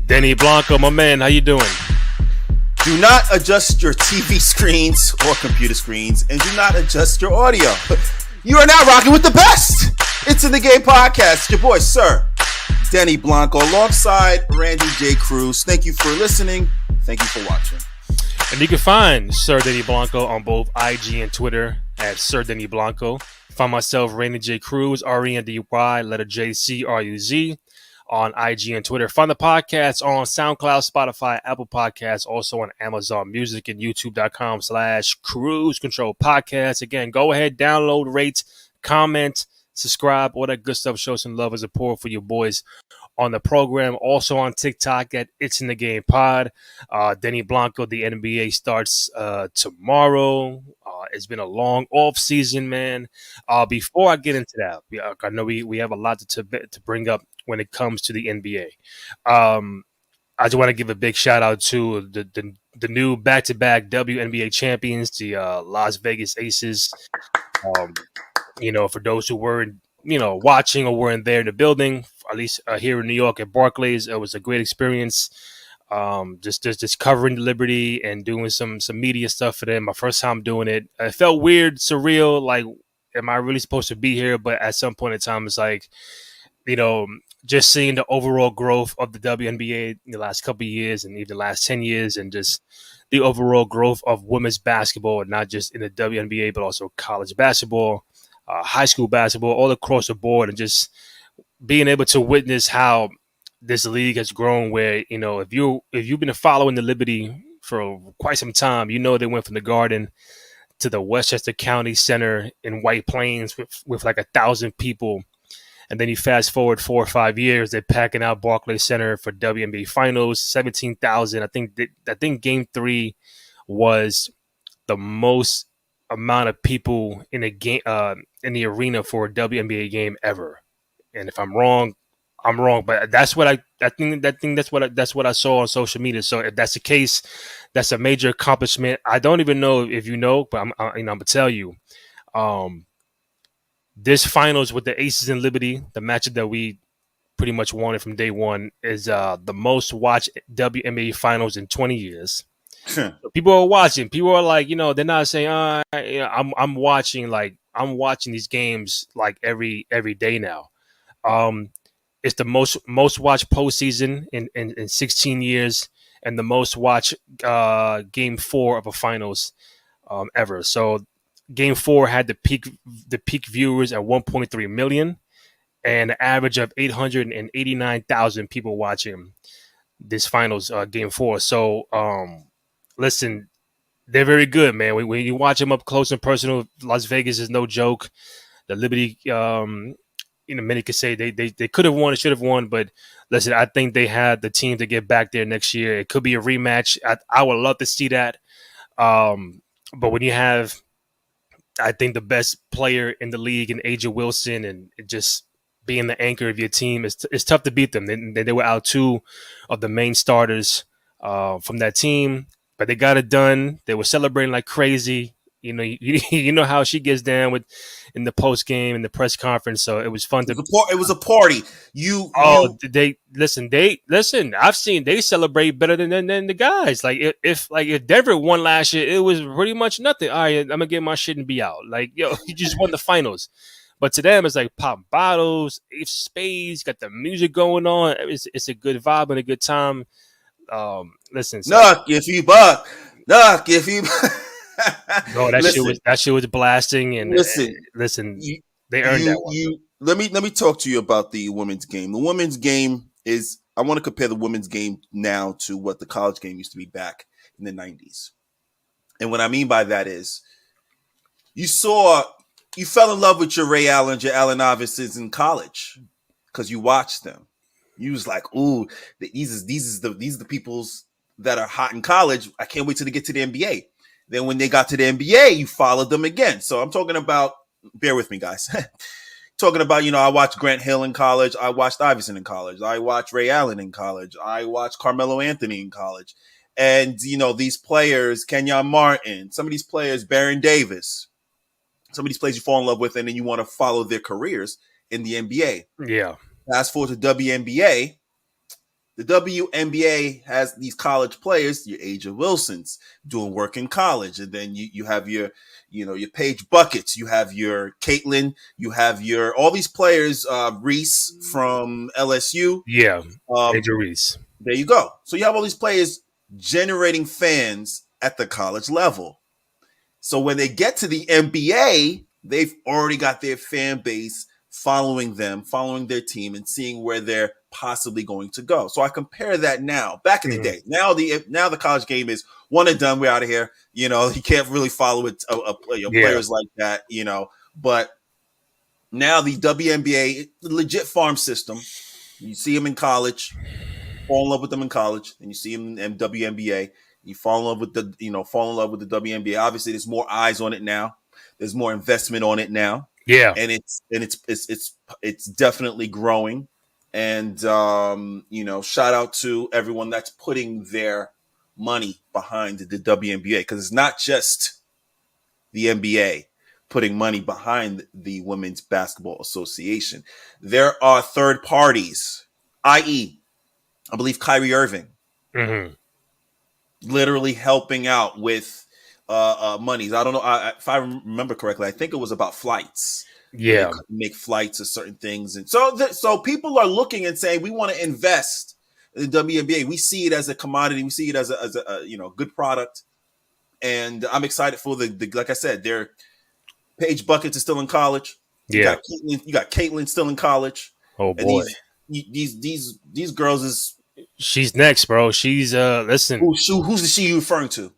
Denny Blanco, my man, how you doing? Do not adjust your TV screens or computer screens, and do not adjust your audio. You are now rocking with the best. It's In the Game Podcast. Your boy, Sir Denny Blanco, alongside Randy J. Cruz. Thank you for listening. Thank you for watching. And you can find Sir Denny Blanco on both IG and Twitter at Sir Denny Blanco. Find myself, Randy J. Cruz, R-E-N-D-Y, letter J-C-R-U-Z, on IG and Twitter. Find the podcast on SoundCloud, Spotify, Apple Podcasts, also on Amazon Music and YouTube.com/Cruise Control Podcast. Again, go ahead, download, rate, comment, subscribe, all that good stuff. Show some love and support for your boys on the program. Also on TikTok at It's In The Game Pod. Denny Blanco, the NBA starts tomorrow. It's been a long off season, man. Before I get into that, I know we have a lot to bring up when it comes to the NBA. I just want to give a big shout out to the new back-to-back WNBA champions, the Las Vegas Aces. For those who weren't, watching or weren't there in the building, at least here in New York at Barclays, it was a great experience. Just covering the Liberty and doing some media stuff for them. My first time doing it. It felt weird, surreal. Like, am I really supposed to be here? But at some point in time, it's like, just seeing the overall growth of the WNBA in the last couple of years and even the last 10 years, and just the overall growth of women's basketball, not just in the WNBA, but also college basketball, high school basketball, all across the board, and just being able to witness how this league has grown, where, if you've been following the Liberty for quite some time, they went from the Garden to the Westchester County Center in White Plains with like 1,000 people. And then you fast forward 4 or 5 years, they're packing out Barclays Center for WNBA Finals, 17,000. I think Game 3 was the most amount of people in a game in the arena for a WNBA game ever. And if I'm wrong, I'm wrong. But that's what I think that's what I saw on social media. So if that's the case, that's a major accomplishment. I don't even know if you know, but I'm gonna tell you. This finals with the Aces and Liberty, the matchup that we pretty much wanted from day one, is the most watched WNBA finals in 20 years. So people are watching. People are like, they're not saying, I'm watching these games like every day now. It's the most watched postseason in 16 years, and the most watched game 4 of a finals ever. So Game 4 had the peak viewers at 1.3 million, and an average of 889,000 people watching this finals Game 4. So, listen, they're very good, man. When you watch them up close and personal, Las Vegas is no joke. The Liberty, many could say they could have won, should have won, but listen, I think they had the team to get back there next year. It could be a rematch. I would love to see that. But when you have, I think, the best player in the league in Aja Wilson, and just being the anchor of your team, it's tough to beat them. They were out 2 of the main starters from that team, but they got it done. They were celebrating like crazy. You know how she gets down in the post game and the press conference. So it was fun It was a party. They listen. I've seen they celebrate better than the guys. Like if Denver won last year, it was pretty much nothing. All right, I'm gonna get my shit and be out. Like, you just won the finals. But to them, it's like pop bottles, if spades, got the music going on. It's a good vibe and a good time. Listen, knock if you buck, knock if you. No, that shit was blasting, and listen, they earned that one. Let me talk to you about the women's game. The women's game is, I want to compare the women's game now to what the college game used to be back in the 90s. And what I mean by that is, you fell in love with your Ray Allen, your Allen Iversons in college because you watched them. You was like, ooh, these are the peoples that are hot in college. I can't wait till they get to the NBA. Then when they got to the NBA, you followed them again. So I'm talking about, bear with me, guys. Talking about, I watched Grant Hill in college. I watched Iverson in college. I watched Ray Allen in college. I watched Carmelo Anthony in college. And, these players, Kenyon Martin, some of these players, Baron Davis, some of these players you fall in love with, and then you want to follow their careers in the NBA. Yeah. Fast forward to WNBA. The WNBA has these college players, your Aja Wilsons, doing work in college, and then you have your, your Paige Buckets, you have your Caitlin, you have your all these players, Reese from LSU. Yeah, Um, injuries. there you go. So you have all these players generating fans at the college level. So when they get to the NBA, they've already got their fan base following them, following their team, and seeing where they're possibly going to go. So I compare that now. Back in the day, now the college game is one and done. We're out of here. You can't really follow it. Players like that. But now the WNBA, legit farm system. You see them in college, fall in love with them in college, and you see them in WNBA. You fall in love with the WNBA. Obviously, there's more eyes on it now. There's more investment on it now. Yeah, and it's definitely growing. And shout out to everyone that's putting their money behind the WNBA, because it's not just the NBA putting money behind the Women's Basketball Association. There are third parties, i.e., I believe Kyrie Irving, literally helping out with monies. I don't know if I remember correctly. I think it was about flights. Yeah, make flights of certain things, and so people are looking and saying we want to invest in the WNBA. We see it as a commodity. We see it as a good product, and I'm excited for the like I said, their Paige Buckets is still in college. Yeah, you got Caitlin still in college. Oh boy, and these girls is. She's next, bro. She's listen. Who's the she you referring to?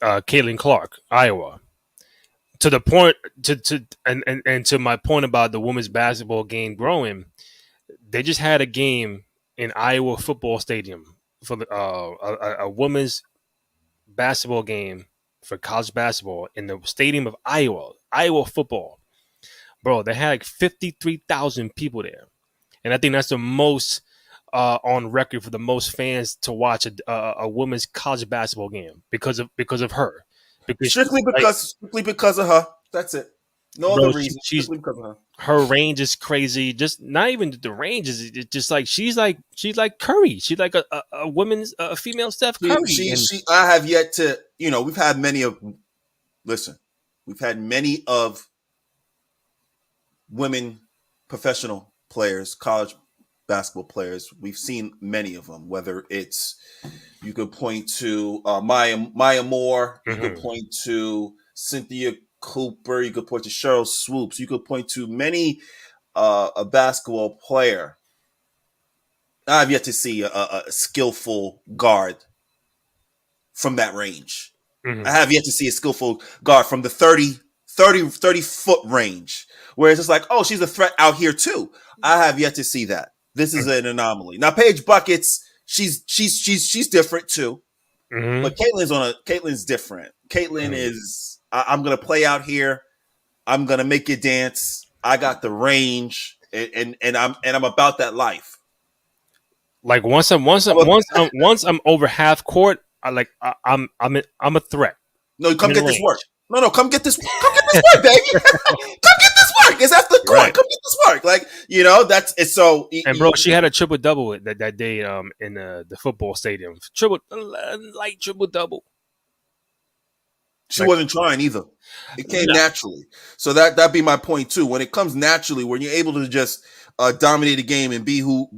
Caitlin Clark, Iowa. To the point and to my point about the women's basketball game growing, they just had a game in Iowa football stadium for the a women's basketball game for college basketball in the stadium of Iowa football. Bro, they had like 53,000 people there, and I think that's the most on record for the most fans to watch a women's college basketball game because of her. Strictly because of her. That's it. No other reason. Strictly because of her. Her range is crazy. Just not even the range is. It's just like she's like Curry. She's like a women's female Steph Curry. I have yet to. We've had many of. Listen, we've had many of women professional players, college basketball players. We've seen many of them. Whether it's you could point to Maya Moore. You could point to Cynthia Cooper. You could point to Cheryl Swoops. You could point to many a basketball player. I've yet to see a skillful guard from that range. I have yet to see a skillful guard from the 30 foot range, where it's just like, oh, she's a threat out here too. I have yet to see that. This is an anomaly. Now, Paige Buckets, she's different too, but Caitlin's different. Caitlin is, I'm gonna play out here. I'm gonna make you dance. I got the range, and I'm about that life. Like once I'm over half court, I'm a threat. No, come get this work. No, come get this work, baby. Come get this work. It's after court. Right. Come get this work. Like, that's it's so. And bro, she had a triple double that day in the football stadium. Triple double. She wasn't trying either. It came naturally. So that'd be my point too. When it comes naturally, when you're able to just dominate the game and be who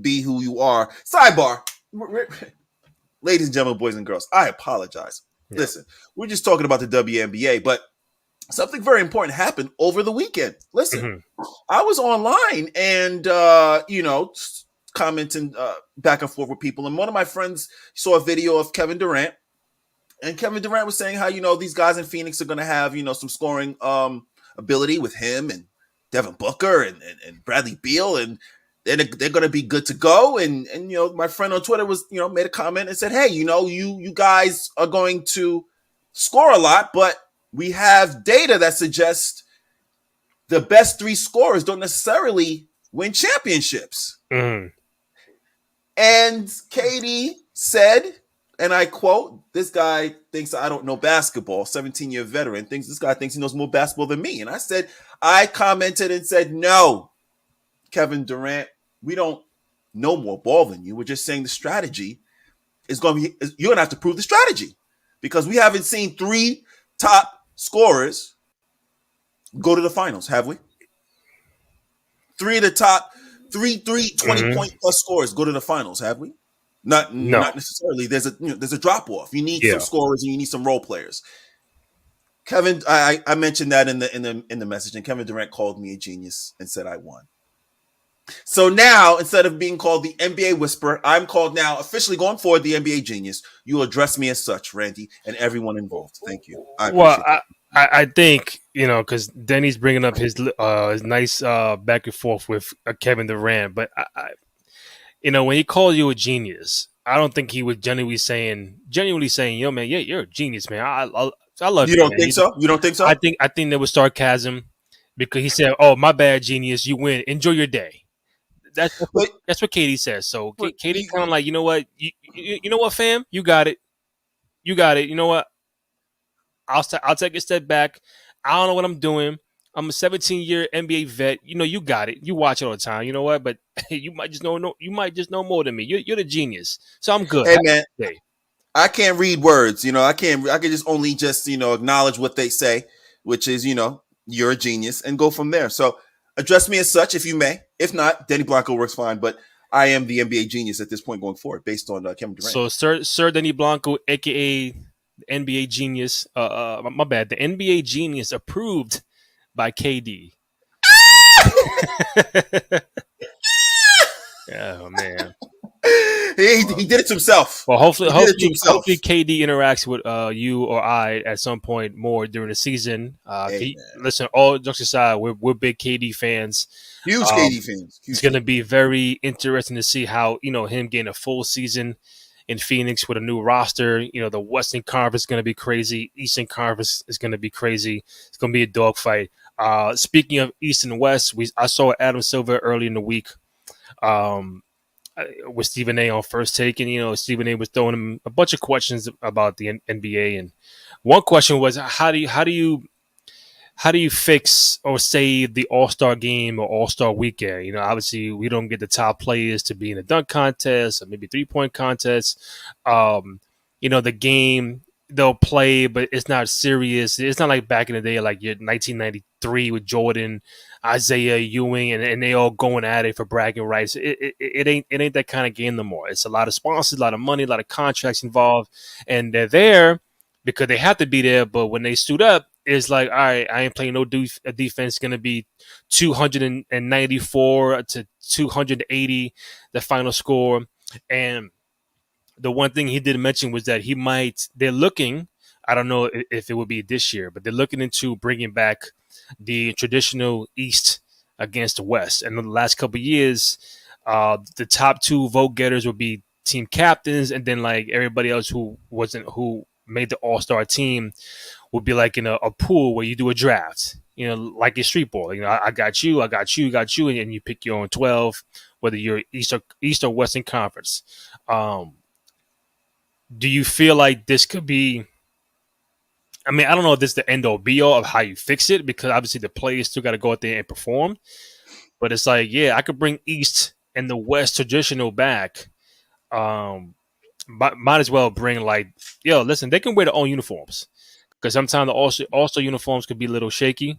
you are. Sidebar, ladies and gentlemen, boys and girls, I apologize. Yeah. Listen, we're just talking about the WNBA, but something very important happened over the weekend. Listen, I was online and commenting back and forth with people, and one of my friends saw a video of Kevin Durant. And Kevin Durant was saying how, these guys in Phoenix are going to have, some scoring ability with him and Devin Booker and Bradley Beal, and they're going to be good to go. And my friend on Twitter was, made a comment and said, hey, you guys are going to score a lot, but we have data that suggests the best three scorers don't necessarily win championships. And Katie said, and I quote, this guy thinks I don't know basketball, 17-year veteran, this guy thinks he knows more basketball than me. And I commented and said, no, Kevin Durant, we don't know more ball than you. We're just saying the strategy is going to be, you're going to have to prove the strategy because we haven't seen 3 top scorers go to the finals, have we? 3 of the top, three 20 Mm-hmm. point plus scorers go to the finals, have we? Not No. necessarily. There's a drop off. You need some Yeah. scorers and you need some role players. Kevin, I mentioned that in the message, and Kevin Durant called me a genius and said I won. So now, instead of being called the NBA Whisperer, I'm called now officially going forward the NBA Genius. You address me as such, Randy, and everyone involved. Thank you. I Well, appreciate that. I think because Denny's bringing up his nice back and forth with Kevin Durant, but when he calls you a genius, I don't think he was genuinely saying, "Yo, man, yeah, you're a genius, man. I love You you, don't man." think so? You don't think I so? think I think there was sarcasm because he said, "Oh, my bad, genius. You win. Enjoy your day." But, That's what Katie says. So but Katie kind of like, you know what, you know what, fam, you got it, you got it. You know what? I'll take a step back. I don't know what I'm doing. I'm a 17-year NBA vet. You got it. You watch it all the time. You know what? But you might just know you might just know more than me. You're the genius. So I'm good. hey, Have man, a good day. I can't read words. I can't. I can just only just acknowledge what they say, which is you're a genius, and go from there. So address me as such if you may. If not, Denny Blanco works fine. But I am the NBA genius at this point going forward, based on Kevin Durant. So Sir Denny Blanco, aka NBA genius. My bad. The NBA genius approved by KD. Oh man. He did it to himself. Well, hopefully, He did it to hopefully, himself. hopefully, KD interacts with you or I at some point more during the season. Hey, man. Listen, all jokes aside, we're big KD fans. Huge KD fans. It's Huge going to KD. be very interesting to see how him getting a full season in Phoenix with a new roster. The Western Conference is going to be crazy. Eastern Conference is going to be crazy. It's going to be a dogfight. Speaking of East and West, I saw Adam Silver early in the week. With Stephen A on First Take, and Stephen A was throwing him a bunch of questions about the NBA, and one question was how do you fix or save the All-Star game or All-Star weekend? Obviously we don't get the top players to be in a dunk contest or maybe 3-point contest. The game they'll play, but it's not serious. It's not like back in the day, like your 1993 with Jordan, Isaiah Ewing, and they all going at it for bragging rights. It ain't that kind of game no more. It's a lot of sponsors, a lot of money, a lot of contracts involved, and they're there because they have to be there. But when they stood up, it's like, all right, I ain't playing no defense. It's gonna be 294 to 280, the final score. And the one thing he did mention was that they're looking, I don't know if it will be this year, but they're looking into bringing back the traditional East against the West. And in the last couple of years, the top 2 vote getters would be team captains, and then like everybody else who made the All-Star team would be like in a pool where you do a draft, like a street ball. I got you, and you pick your own 12, whether you're East or Western Conference. Do you feel like this could be? I mean, I don't know if this is the end all be all of how you fix it, because obviously the players still got to go out there and perform. But it's like, yeah, I could bring East and the West traditional back. Might as well bring listen, they can wear their own uniforms, because sometimes the also uniforms could be a little shaky.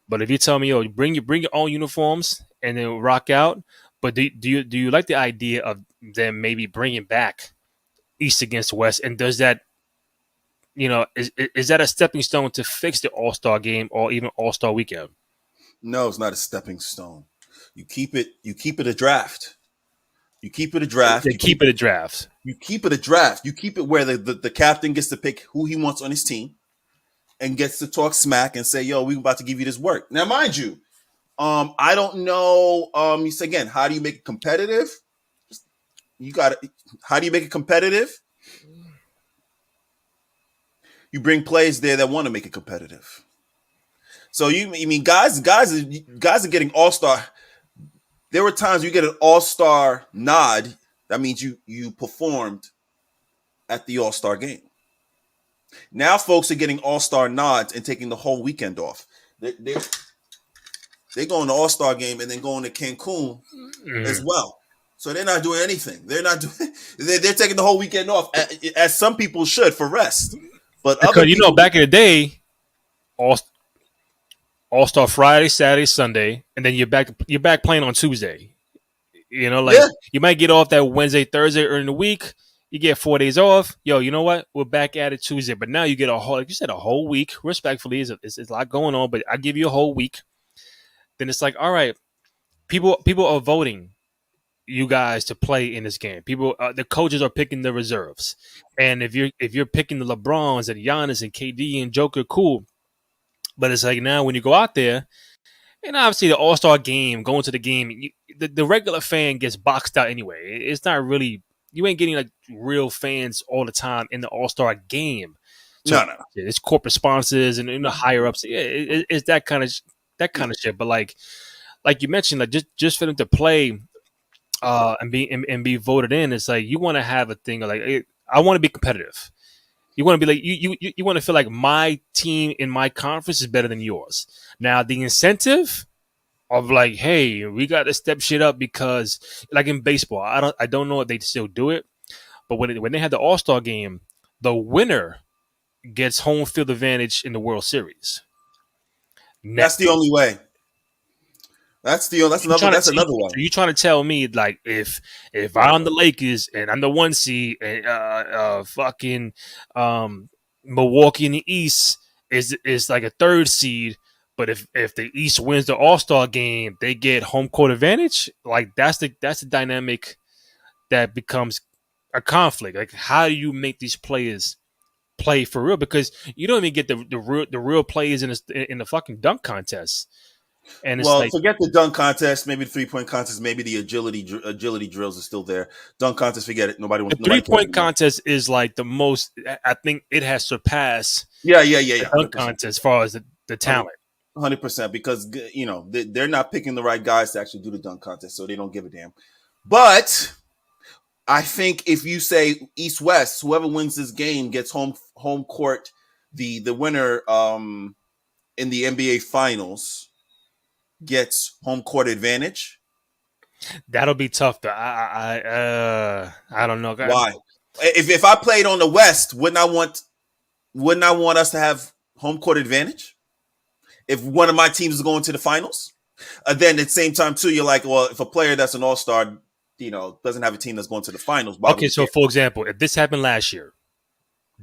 But if you tell me, bring your own uniforms and then rock out. But do you like the idea of them maybe bringing back East against West, and does that is that a stepping stone to fix the All-Star game or even All-Star weekend? No, it's not a stepping stone. You keep it. You keep it a draft. You keep it a draft. They keep it a draft. You keep it a draft. You keep it where the captain gets to pick who he wants on his team and gets to talk smack and say, "Yo, we about to give you this work." Now, mind you, I don't know. You say again, how do you make it competitive? You got it. How do you make it competitive? You bring players there that want to make it competitive. So you mean guys are getting All-Star. There were times you get an All-Star nod. That means you performed at the All-Star game. Now folks are getting All-Star nods and taking the whole weekend off. They go in the All-Star game and then going to Cancun as well. So they're not doing anything. They're not doing. They're taking the whole weekend off, as some people should for rest. But other Because people, back in the day, all All Star Friday, Saturday, Sunday, and then you're back playing on Tuesday. Like yeah, you might get off that Wednesday, Thursday, or in the week. You get 4 days off. Yo, you know what? We're back at it Tuesday, but now you get a whole, like you said, a whole week. Respectfully, it's a lot going on, but I give you a whole week. Then it's like, all right, people are voting you guys to play in this game. People, the coaches are picking the reserves, and if you're picking the LeBrons and Giannis and KD and Joker, cool. But it's like now when you go out there, and obviously the All Star game, going to the game, the regular fan gets boxed out anyway. It's not really, you ain't getting like real fans all the time in the All Star game. So no. it's corporate sponsors and the higher ups. Yeah, it's that kind of shit. But like you mentioned, like just for them to play and be voted in, it's like you want to have a thing of like, I want to be competitive. You want to be like you want to feel like my team in my conference is better than yours. Now the incentive of like, hey, we got to step shit up because like in baseball, I don't know if they still do it, but when they had the All Star game, the winner gets home field advantage in the World Series. Now, That's the only way. That's another so one. you trying to tell me like if I'm the Lakers and I'm the one seed and fucking Milwaukee in the East is like a third seed, but if the East wins the All Star game, they get home court advantage. Like that's the dynamic that becomes a conflict. Like how do you make these players play for real? Because you don't even get the real players in the fucking dunk contest, and it's Well, like forget the dunk contest, maybe the 3-point contest, maybe the agility drills are still there. Dunk contest, forget it. Nobody the wants. three Nobody cares point anymore. contest is like the most. I think it has surpassed Yeah. the Hundred dunk percent, contest as far as the talent. 100%. Because they're not picking the right guys to actually do the dunk contest, so they don't give a damn. But I think if you say East West, whoever wins this game gets home court. The winner in the NBA Finals gets home court advantage. That'll be tough. Though. I don't know. Why? If I played on the West, wouldn't I want us to have home court advantage? If one of my teams is going to the finals, then at the same time too, you're like, well, if a player that's an all-star, doesn't have a team that's going to the finals, why do Okay, we so care? for example, if this happened last year,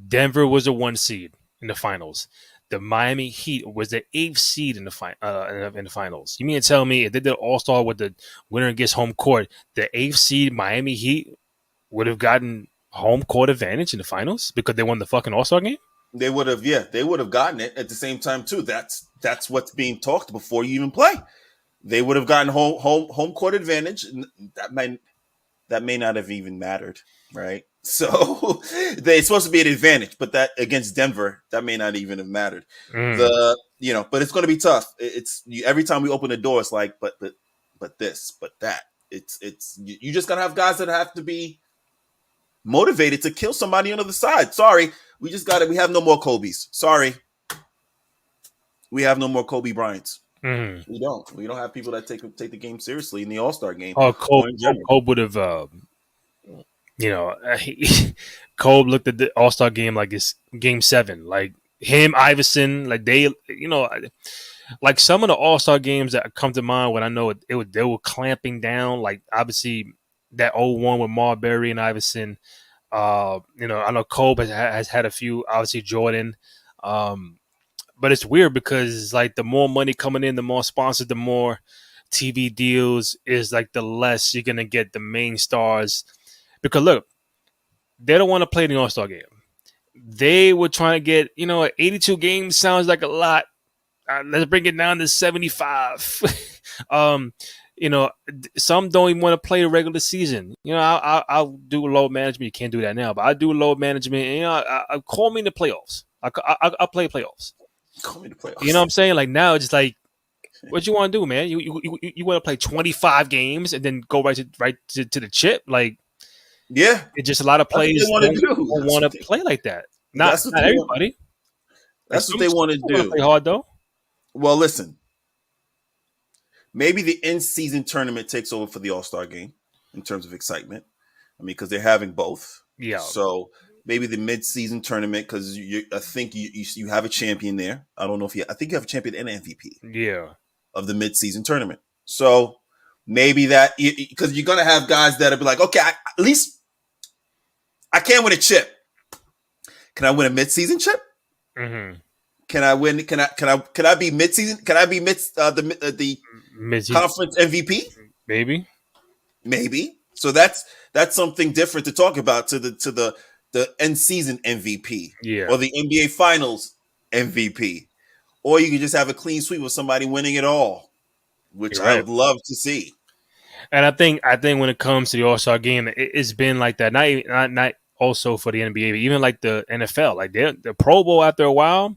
Denver was a one seed in the finals. The Miami Heat was the eighth seed in the finals. You mean to tell me if they did All Star with the winner gets home court, the eighth seed Miami Heat would have gotten home court advantage in the finals because they won the fucking All Star game? They would have, yeah, they would have gotten it at the same time too. That's what's being talked before you even play. They would have gotten home court advantage. That may not have even mattered, right? So it's supposed to be an advantage, but that against Denver, that may not even have mattered. Mm. But it's going to be tough. Every time we open the door, it's like, but this, but that. It's you just gotta have guys that have to be motivated to kill somebody on the other side. Sorry, we have no more Kobe's. Sorry, we have no more Kobe Bryants. Mm. We don't. We don't have people that take the game seriously in the All Star game Oh, or in general. Cole would have, Cole looked at the All Star game like it's Game 7. Like him, Iverson, like like some of the All Star games that come to mind when I know they were clamping down. Like obviously that 0-1 with Marbury and Iverson. I know Cole has had a few. Obviously Jordan. But it's weird because like the more money coming in, the more sponsors, the more TV deals is like the less you're gonna get the main stars. Because look, they don't want to play the All Star game. They were trying to get 82 games sounds like a lot. Let's bring it down to 75. um, some don't even want to play the regular season. I'll do load management. You can't do that now, but I do load management. And, I call me in the playoffs. I'll play playoffs. Call me the playoffs. You know what I'm saying? Like now, it's just like, what you want to do, man? You want to play 25 games and then go right to the chip? Like, Yeah, it's just a lot of that's what players they want to don't do. want to play like that. Not That's what not they want. everybody. Like That's what they want to some want to do. play hard though. Well, listen. Maybe the in-season tournament takes over for the All-Star game. in terms of excitement. I mean, because they're having both. Yeah, So maybe the mid-season tournament, because I think you have a champion there. I don't know if I think you have a champion and an MVP yeah, of the mid-season tournament. So maybe that, because you're gonna have guys that'll be like, okay, at least I can't win a chip. Can I win a mid-season chip? mm-hmm. Can I win? Can I be mid-season? Can I be the Mid-season, conference MVP? maybe. Maybe. So that's something different to talk about to the end season MVP Yeah, or the NBA Finals MVP, or you could just have a clean sweep of somebody winning it all, which you're I right. would love to see. And I think when it comes to the All Star game, it's been like that. Not also for the NBA, but even like the NFL. Like the Pro Bowl after a while,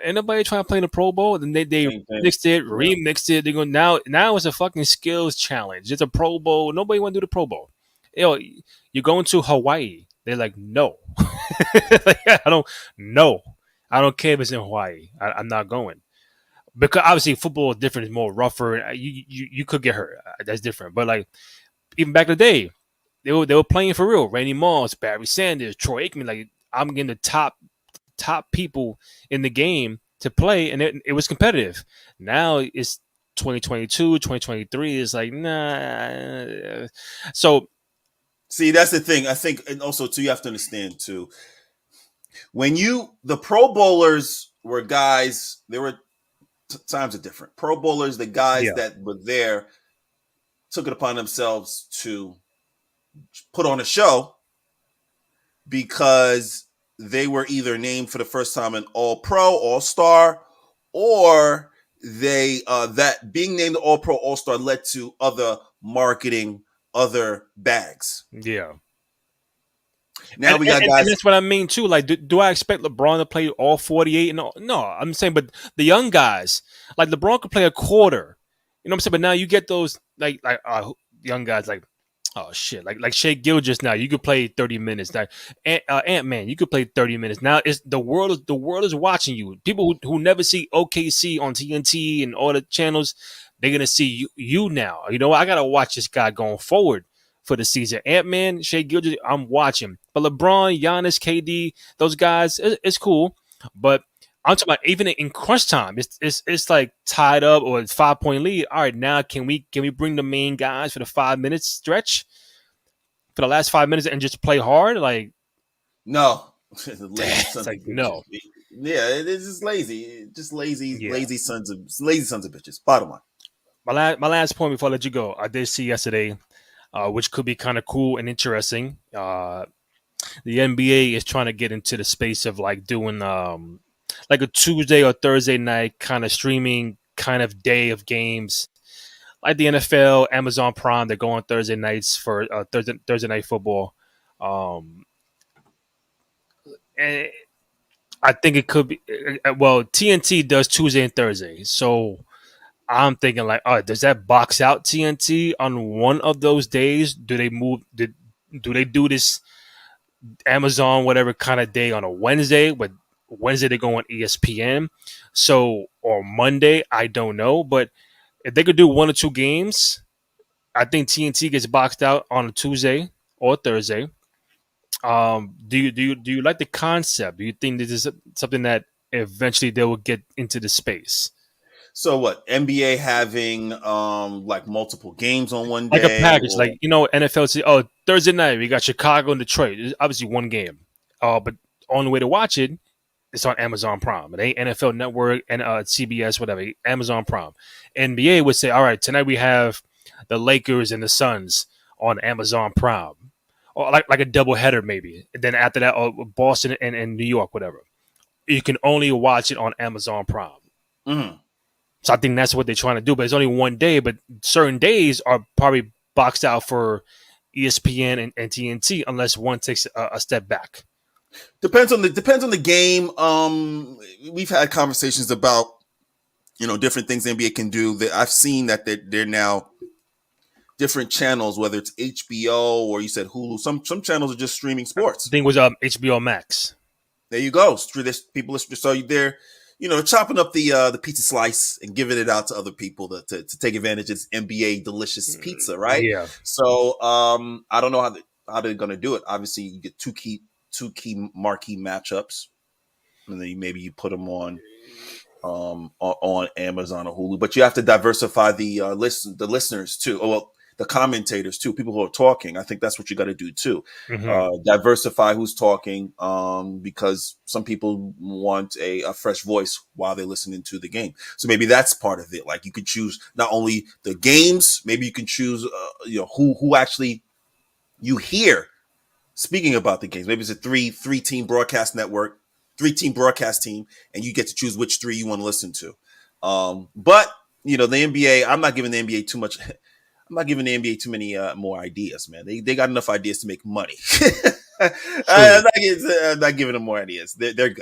ain't nobody trying to play in the Pro Bowl. Then they Same thing. mixed it, Yeah. remixed it. They go now it's a fucking skills challenge. It's a Pro Bowl. Nobody want to do the Pro Bowl. You're going to Hawaii. They're like, no. Like, I don't care if it's in Hawaii. I'm not going because obviously football is different. It's more rougher. You could get hurt. That's different. But like even back in the day, they were playing for real. Randy Moss, Barry Sanders, Troy Aikman. Like I'm getting the top people in the game to play, and it was competitive. Now it's 2022, 2023 is like nah. So See, that's the thing. I think, and also too, you have to understand too. When the Pro Bowlers were guys, there were times are different. Pro Bowlers, the guys yeah, that were there, took it upon themselves to put on a show because they were either named for the first time an All Pro, All Star, or they that being named the All Pro, All Star led to other marketing, other bags. yeah. Now we got And guys. that's what I mean too. Like, do I expect LeBron to play all 48? And all? No, I'm saying, but the young guys, like LeBron could play a quarter. You know what I'm saying? But now you get those young guys like, oh shit, like Shea Gilgeous. Now you could play 30 minutes. Like Ant Man, you could play 30 minutes. Now it's the world is watching you. People who never see OKC on TNT and all the channels, they're gonna see you now. You know what? I gotta watch this guy going forward for the season. Ant Man, Shea Gilgeous, I'm watching. But LeBron, Giannis, KD, those guys, it's cool. But I'm talking about even in crunch time, it's like tied up or it's 5 point lead. All right, now can we bring the main guys for the 5 minutes stretch for the last 5 minutes and just play hard? Like No, the lazy it's sons of like bitches. no, Yeah, it is just lazy, just yeah. lazy sons of bitches. Bottom line. My last point before I let you go, I did see yesterday, which could be kind of cool and interesting. The NBA is trying to get into the space of like doing like a Tuesday or Thursday night kind of streaming kind of day of games. Like the NFL, Amazon Prime, they go on Thursday nights for Thursday night football. Um, and I think it could be well. TNT does Tuesday and Thursday, so I'm thinking like, all right, does that box out TNT on one of those days? Do they move? Do they do this Amazon whatever kind of day on a Wednesday? But Wednesday they go on ESPN. So or Monday, I don't know. But if they could do one or two games, I think TNT gets boxed out on a Tuesday or Thursday. Do you like the concept? Do you think this is something that eventually they will get into the space? So what? NBA having like multiple games on one Like a day, package, or like NFL say, oh, Thursday night we got Chicago and Detroit. It's obviously one game, but only way to watch it, it's on Amazon Prime. It ain't NFL Network and CBS, whatever. Amazon Prime. NBA would say, all right, tonight we have the Lakers and the Suns on Amazon Prime, or like a double header maybe. And then after that, Boston and New York, whatever. You can only watch it on Amazon Prime. Mhm. So I think that's what they're trying to do. But it's only one day. But certain days are probably boxed out for ESPN and TNT unless one takes a step back. Depends on the game. We've had conversations about different things the NBA can do. That I've seen that they're now different channels, whether it's HBO or you said Hulu. Some channels are just streaming The sports. thing was HBO Max. There you go. People so there. chopping up the pizza slice and giving it out to other people to take advantage of this NBA delicious pizza, right? Yeah. So I don't know how they're gonna do it. Obviously, you get two key marquee matchups, and then maybe you put them on Amazon or Hulu, but you have to diversify the listeners too. Oh, well, the commentators too, people who are talking. I think that's what you got to do too. Mm-hmm. Diversify who's talking, because some people want a fresh voice while they're listening to the game. So maybe that's part of it. Like you could choose not only the games, maybe you can choose, who actually you hear speaking about the games. Maybe it's a three team broadcast network, 3-team broadcast team, and you get to choose which three you want to listen to. But the NBA, I'm not giving the NBA too much. I'm not giving the NBA too many more ideas, man. They got enough ideas to make money. True. I'm not giving them more ideas. They're good.